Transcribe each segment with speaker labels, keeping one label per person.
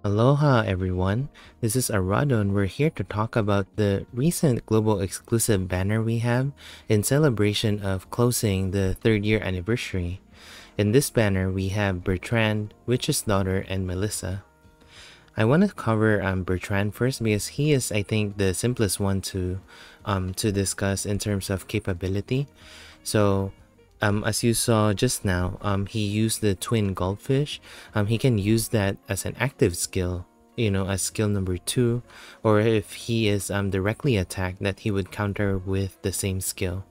Speaker 1: Aloha everyone, this is Arado and we're here to talk about the recent global exclusive banner we have in celebration of closing the 3rd year anniversary. In this banner we have Bertrand, Witch's Daughter, and Melissa. I want to cover Bertrand first because he is, I think, the simplest one to discuss in terms of capability. So as you saw just now, he used the twin goldfish. He can use that as an active skill, as skill number 2, or if he is directly attacked, that he would counter with the same skill.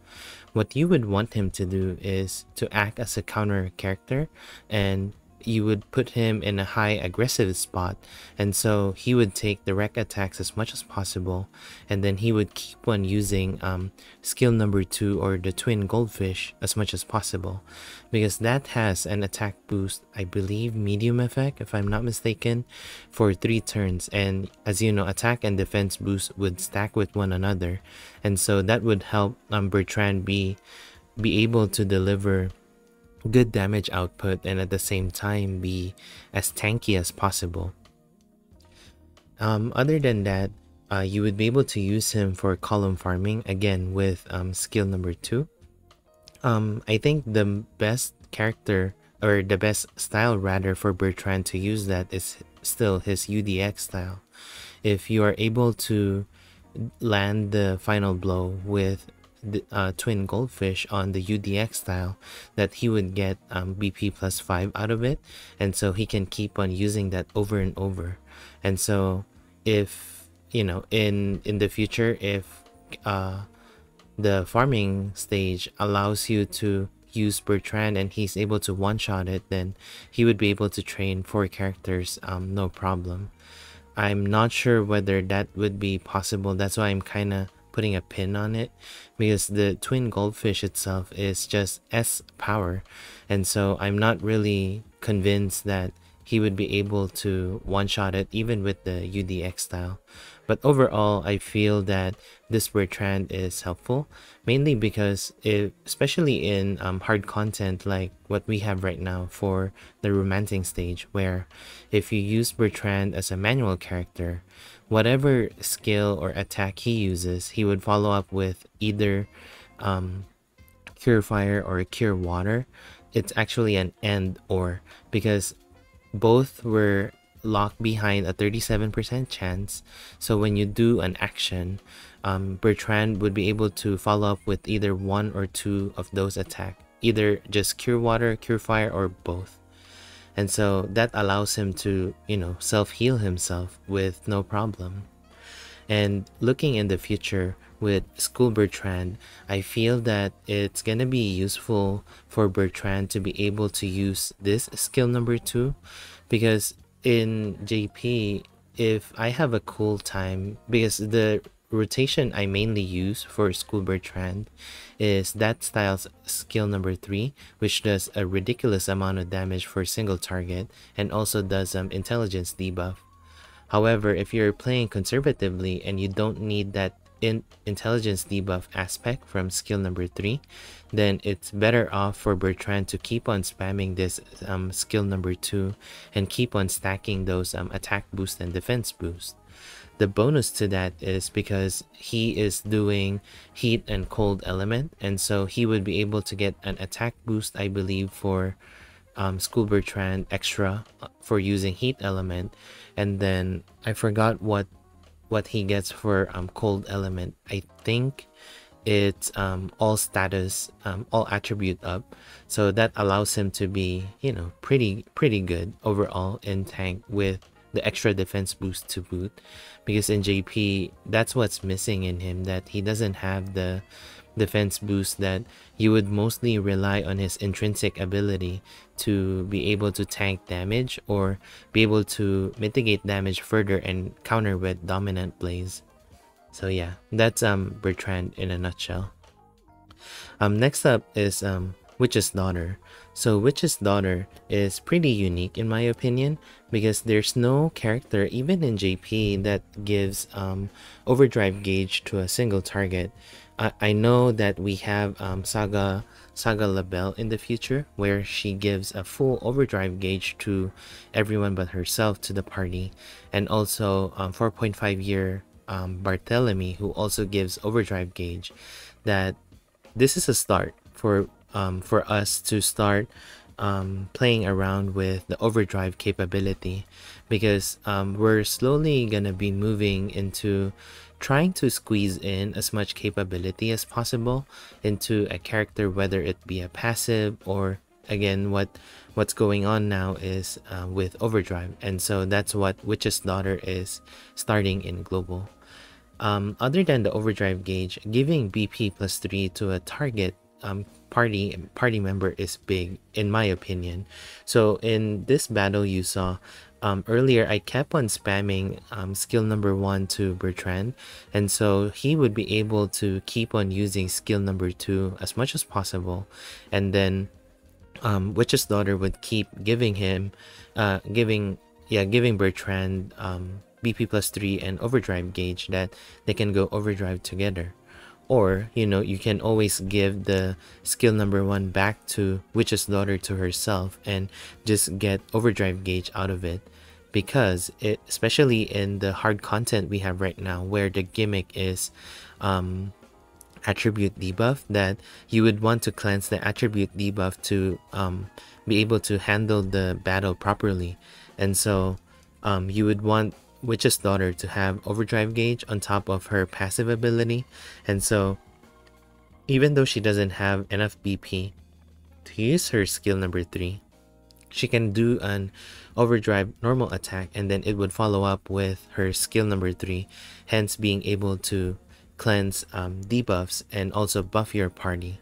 Speaker 1: What you would want him to do is to act as a counter character, and you would put him in a high aggressive spot, and so he would take direct attacks as much as possible, and then he would keep on using skill number 2 or the twin goldfish as much as possible, because that has an attack boost, I believe medium effect if I'm not mistaken, for 3 turns. And as you know, attack and defense boost would stack with one another, and so that would help Bertrand be able to deliver good damage output and at the same time be as tanky as possible. Other than that, you would be able to use him for column farming, again with skill number 2. I think the best character, or the best style rather, for Bertrand to use that is still his UDX style. If you are able to land the final blow with the twin goldfish on the UDX style, that he would get BP plus 5 out of it, and so he can keep on using that over and over. And so if in the future, if the farming stage allows you to use Bertrand and he's able to one-shot it, then he would be able to train 4 characters no problem. I'm not sure whether that would be possible. That's why I'm kind of putting a pin on it, because the twin goldfish itself is just S power, and so I'm not really convinced that he would be able to one-shot it even with the UDX style. But overall, I feel that this Bertrand is helpful, mainly because especially in hard content like what we have right now for the romancing stage, where if you use Bertrand as a manual character, whatever skill or attack he uses, he would follow up with either Cure Fire or Cure Water. It's actually an and or, because both were locked behind a 37% chance. So when you do an action, Bertrand would be able to follow up with either 1 or 2 of those attacks, either just Cure Water, Cure Fire, or both. And so that allows him to, self-heal himself with no problem. And looking in the future with School Bertrand, I feel that it's gonna be useful for Bertrand to be able to use this skill number 2, because in JP, if I have a cool time, because the rotation I mainly use for School Bertrand is that style's skill number 3, which does a ridiculous amount of damage for a single target and also does intelligence debuff. However, if you're playing conservatively and you don't need that intelligence debuff aspect from skill number 3, then it's better off for Bertrand to keep on spamming this skill number 2 and keep on stacking those attack boost and defense boost. The bonus to that is because he is doing heat and cold element, and so he would be able to get an attack boost, I believe, for School Bertrand extra for using heat element, and then I forgot what he gets for cold element. I think it's all status, all attribute up, so that allows him to be pretty good overall in tank with the extra defense boost to boot, because in JP that's what's missing in him, that he doesn't have the defense boost that you would mostly rely on his intrinsic ability to be able to tank damage or be able to mitigate damage further and counter with dominant blaze. So yeah, that's Bertrand in a nutshell. Next up is Witch's Daughter. So Witch's Daughter is pretty unique in my opinion, because there's no character even in JP that gives overdrive gauge to a single target. I know that we have Saga Labelle in the future, where she gives a full overdrive gauge to everyone but herself to the party, and also 4.5 year Barthélemy, who also gives overdrive gauge. That this is a start for us to start playing around with the overdrive capability, because we're slowly gonna be moving into trying to squeeze in as much capability as possible into a character, whether it be a passive or, again, what's going on now is with overdrive. And so that's what Witch's Daughter is starting in global. Other than the overdrive gauge, giving BP plus 3 to a target party member is big, in my opinion. So in this battle you saw earlier, I kept on spamming skill number 1 to Bertrand, and so he would be able to keep on using skill number 2 as much as possible, and then Witch's Daughter would keep giving him giving Bertrand BP plus 3 and overdrive gauge, that they can go overdrive together. Or, you know, you can always give the skill number 1 back to Witch's Daughter to herself and just get overdrive gauge out of it, because it, especially in the hard content we have right now, where the gimmick is attribute debuff, that you would want to cleanse the attribute debuff to be able to handle the battle properly. And so you would want Witch's Daughter to have overdrive gauge on top of her passive ability. And so even though she doesn't have enough BP to use her skill number 3, she can do an overdrive normal attack, and then it would follow up with her skill number 3, hence being able to cleanse debuffs and also buff your party.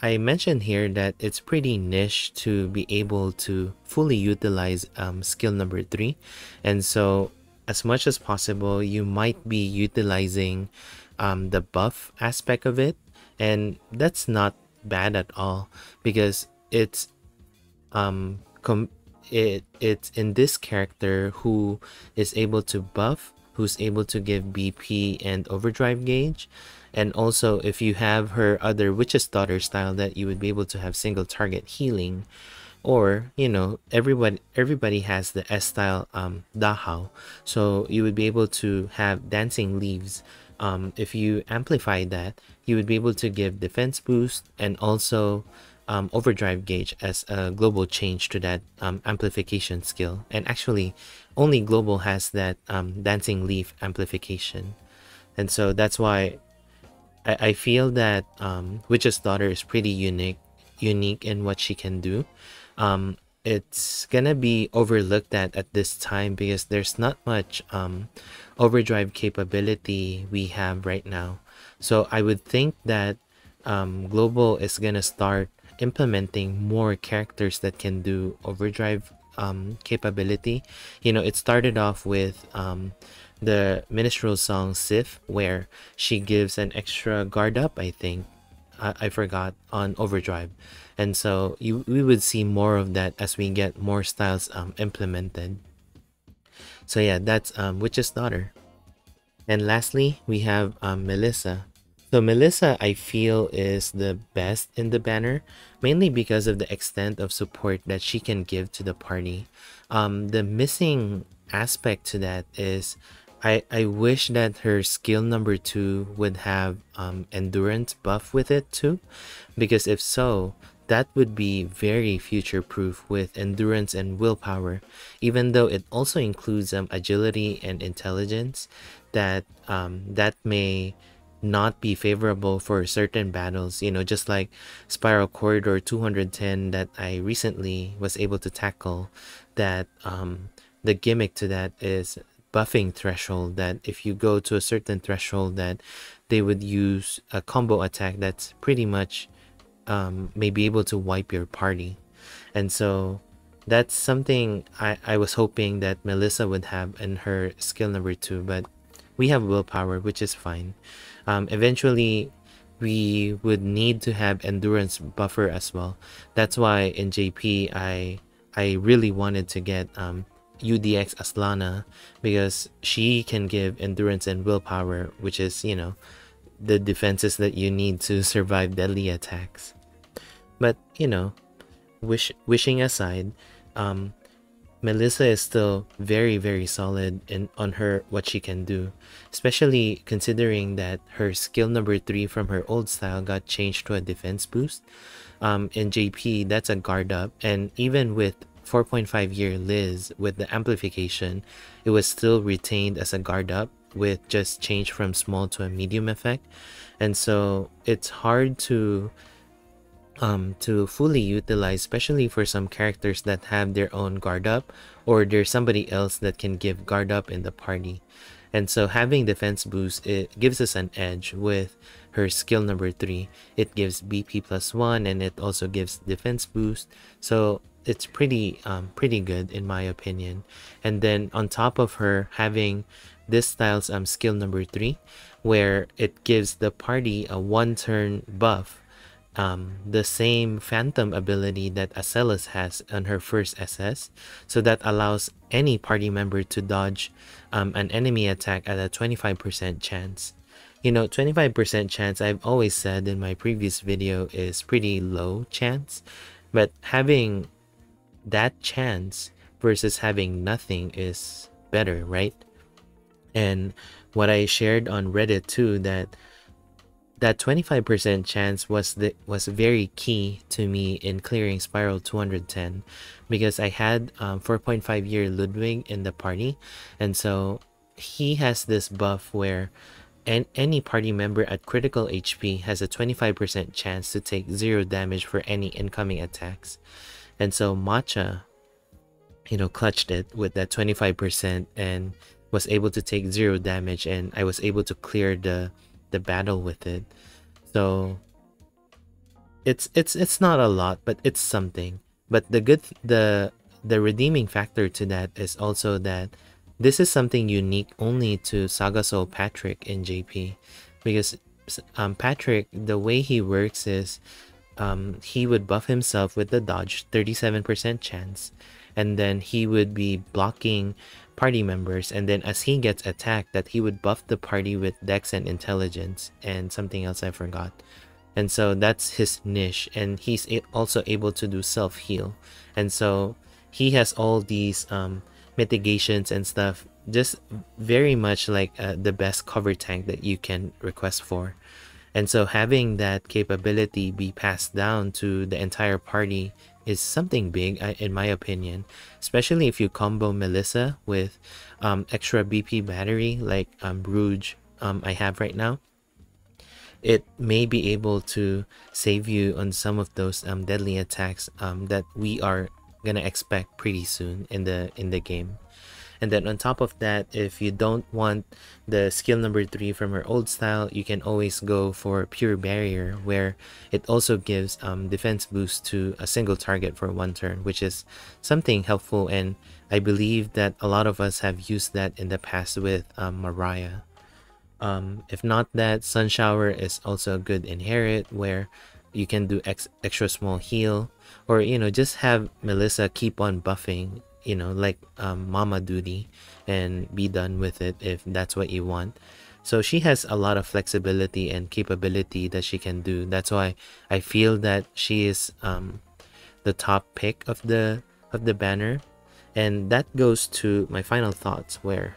Speaker 1: I mentioned here that it's pretty niche to be able to fully utilize skill number 3, and so as much as possible you might be utilizing the buff aspect of it, and that's not bad at all, because it's it's in this character who is able to buff, who's able to give BP and overdrive gauge. And also, if you have her other Witch's Daughter style, that you would be able to have single target healing, or, you know, everybody has the S style Dahao, so you would be able to have dancing leaves. If you amplify that, you would be able to give defense boost and also overdrive gauge as a global change to that amplification skill. And actually only global has that dancing leaf amplification, and so that's why I feel that Witch's Daughter is pretty unique in what she can do. It's gonna be overlooked at this time, because there's not much overdrive capability we have right now. So I would think that global is gonna start implementing more characters that can do overdrive capability. You know, it started off with the minstrel song Sif, where she gives an extra guard up, I think. I forgot, on overdrive. And so we would see more of that as we get more styles implemented. So yeah, that's Witch's Daughter. And lastly, we have Melissa. So Melissa, I feel, is the best in the banner, mainly because of the extent of support that she can give to the party. The missing aspect to that is I wish that her skill number 2 would have endurance buff with it too, because if so, that would be very future proof with endurance and willpower, even though it also includes agility and intelligence, that that may not be favorable for certain battles, you know, just like Spiral Corridor 210 that I recently was able to tackle, that the gimmick to that is buffing threshold, that if you go to a certain threshold, that they would use a combo attack that's pretty much may be able to wipe your party. And so that's something I was hoping that Melissa would have in her skill number 2, but we have willpower, which is fine. Eventually we would need to have endurance buffer as well. That's why in JP I really wanted to get UDX Aslana, because she can give endurance and willpower, which is, you know, the defenses that you need to survive deadly attacks. But you know, wishing aside, Melissa is still very, very solid on her what she can do, especially considering that her skill number 3 from her old style got changed to a defense boost. In JP, that's a guard up, and even with 4.5 year Liz with the amplification, it was still retained as a guard up with just change from small to a medium effect. And so it's hard to fully utilize, especially for some characters that have their own guard up, or there's somebody else that can give guard up in the party. And so having defense boost, it gives us an edge with her skill number 3. It gives BP +1, and it also gives defense boost. So it's pretty good in my opinion. And then on top of her having this style's skill number 3, where it gives the party a 1-turn buff, the same phantom ability that Acellus has on her first SS, so that allows any party member to dodge an enemy attack at a 25% chance. You know, 25% chance, I've always said in my previous video, is pretty low chance, but having that chance versus having nothing is better, right? And what I shared on Reddit too, that 25% chance was very key to me in clearing Spiral 210, because I had 4.5 year Ludwig in the party, and so he has this buff where any party member at critical HP has a 25% chance to take 0 damage for any incoming attacks. And so Matcha, you know, clutched it with that 25% and was able to take 0 damage, and I was able to clear the battle with it. So it's not a lot, but it's something. But the redeeming factor to that is also that this is something unique only to Saga Soul Patrick in JP, because Patrick, the way he works is he would buff himself with the dodge, 37% chance, and then he would be blocking party members, and then as he gets attacked, that he would buff the party with dex and intelligence and something else I forgot. And so that's his niche, and he's also able to do self-heal, and so he has all these mitigations and stuff, just very much like the best cover tank that you can request for. And so having that capability be passed down to the entire party is something big, in my opinion, especially if you combo Melissa with extra BP battery like Rouge I have right now. It may be able to save you on some of those deadly attacks that we are gonna expect pretty soon in the game. And then on top of that, if you don't want the skill number 3 from her old style, you can always go for Pure Barrier, where it also gives defense boost to a single target for 1 turn, which is something helpful, and I believe that a lot of us have used that in the past with Mariah. If not that, Sun Shower is also a good inherit, where you can do extra small heal, or you know, just have Melissa keep on buffing, you know, like mama duty, and be done with it if that's what you want. So she has a lot of flexibility and capability that she can do. That's why I feel that she is the top pick of the banner. And that goes to my final thoughts, where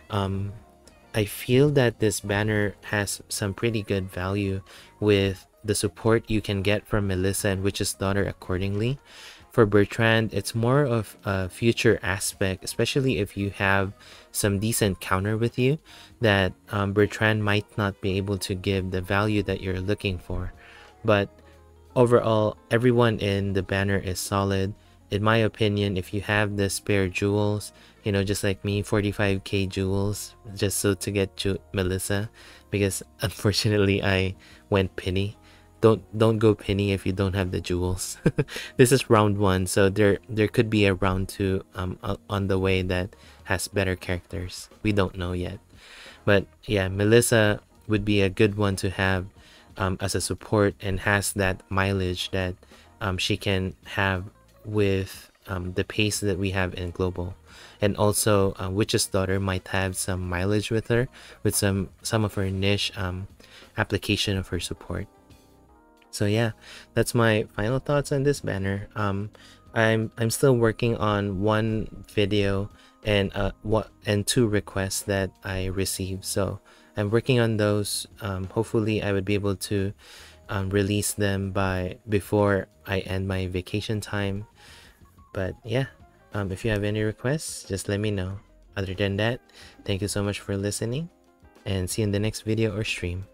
Speaker 1: I feel that this banner has some pretty good value with the support you can get from Melissa and Witch's Daughter accordingly. For Bertrand, it's more of a future aspect, especially if you have some decent counter with you, that Bertrand might not be able to give the value that you're looking for. But overall, everyone in the banner is solid. In my opinion, if you have the spare jewels, you know, just like me, 45k jewels, just so to get Melissa, because unfortunately I went penny. Don't go penny if you don't have the jewels. This is round 1, so there could be a round 2 on the way that has better characters. We don't know yet, but yeah, Melissa would be a good one to have as a support, and has that mileage that she can have with the pace that we have in global. And also Witch's Daughter might have some mileage with her, with some of her niche application of her support. So yeah, that's my final thoughts on this banner. I'm still working on one video and two requests that I received. So I'm working on those. Hopefully I would be able to release them before I end my vacation time. But yeah, if you have any requests, just let me know. Other than that, thank you so much for listening, and see you in the next video or stream.